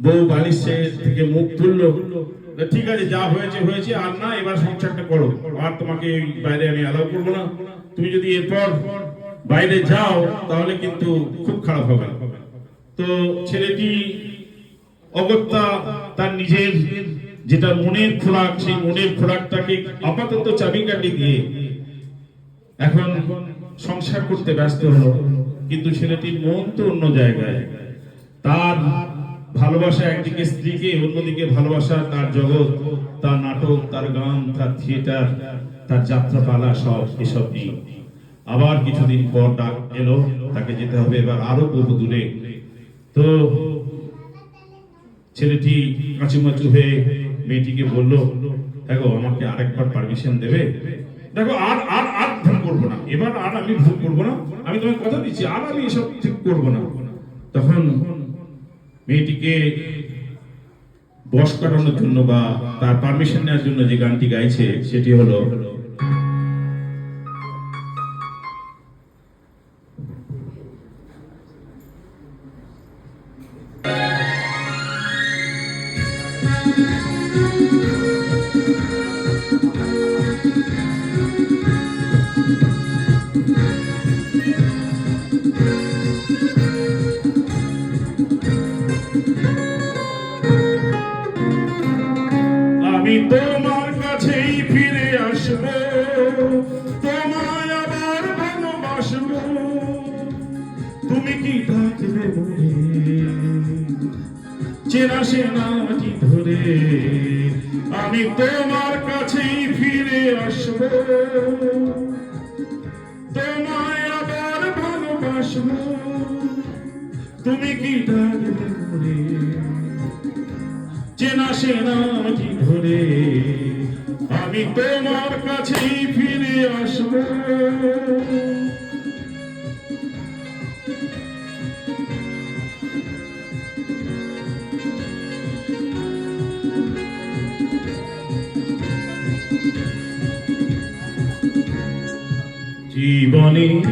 বউ বালিশে থেকে মুখ তুললো, ঠিক আছে যা হয়েছে হয়েছে, আর না এবার সংসারটা করো, আর তোমাকে বাইরে আমি অ্যালাউ করবো না, তুমি যদি এরপর বাইরে যাও তাহলে কিন্তু খুব খারাপ হবে। তো ছেলেটি অগত্যা তার নিজের যেটা মনের খোরাক, সেই মনের খোরাকটাকে আপাতত চাবিকাঠি দিয়ে এখন সংসার করতে ব্যস্ত হলো। কিন্তু ছেলেটির মন তো অন্য জায়গায়, তার ভালোবাসা একদিকে স্ত্রীকে, অন্যদিকে ভালোবাসা তার জগৎ, তার নাটক, তার গান, তার থিয়েটার, তার যাত্রাপালা, সব এসব নিয়ে। আবার কিছুদিন পর ডাক এলো, তাকে যেতে হবে এবার আরো বহু দূরে। তো ছেলেটি কাঁচুমাচু হয়ে মেয়েটিকে বললো, দেখো আমাকে আরেকবার পারমিশন দেবে, দেখো আর আর আর ভুল করবো না, এবার আর আমি ভুল করবো না, আমি তোমাকে কথা দিচ্ছি, আর আমি এসব ঠিক করবো না। তখন মেয়েটিকে বশ কাটানোর জন্য বা তার পারমিশন নেওয়ার জন্য যে গানটি গাইছে সেটি হলো, আমি তোমার কাছেই ফিরে আসবো, তোমায় আবার ভালোবাসবো, তুমি কি থাকবে মনে চেনা সেনাটি ধরে, আমি তোমার কাছেই ফিরে আসবো, তোমায় আবার ভালোবাসবো, তুমি কি থাকবে মনে চেনা সেনাটি ধরে, আমি তোমার কাছেই ফিরে আসবো। জীবনের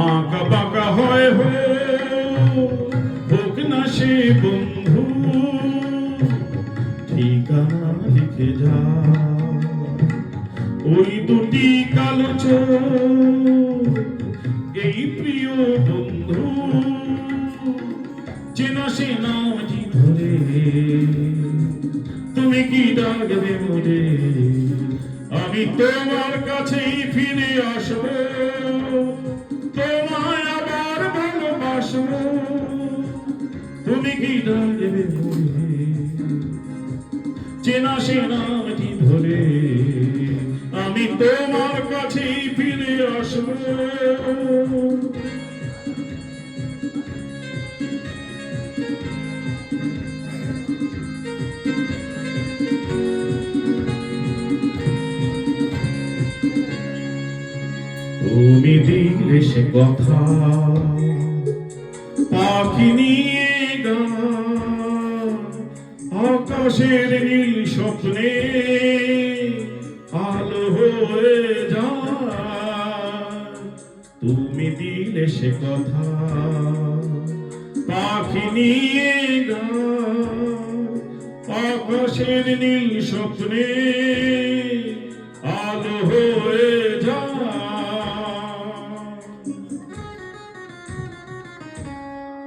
আঁকা বাঁকা হয় হোক না সে বন্ধু, ঠিকানা লিখে যা ওই দুটি কালো চোখ, এই প্রিয় বন্ধু চেনা সেনাটি ধরে, তুমি কি ডাকবে মোরে, আমি তোমার কাছেই ফিরে আসবো, তোমায় আবার ভালোবাসবো, তুমি কি ডাকবে মোরে চেনা সেনাটি ধরে, আমি তোমার কাছেই ফিরে আসবো। তুমি দিলে সে কথা পাখি নিয়ে গান, আকাশের নীল স্বপ্নে আলো হয়ে যায়, তুমি দিলে সে কথা পাখি নিয়ে গান, আকাশের নীল স্বপ্নে আলো হয়ে যায়।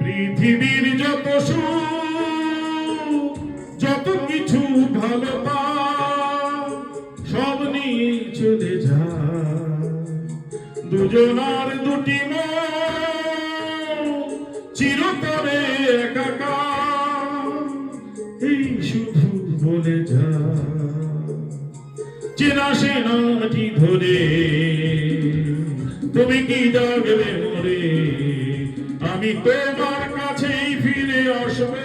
পৃথিবীর যত সুখ, যত কিছু ভালো পাও, সব নিয়ে চলে যায়, দুজনার দুটি মন চিরতরে একাকার, এই শুধু বলে যায় চেনা সেনাটি ধরে, তুমি কি ডাকবে মোরে, আমি তোমার কাছেই ফিরে আসবো।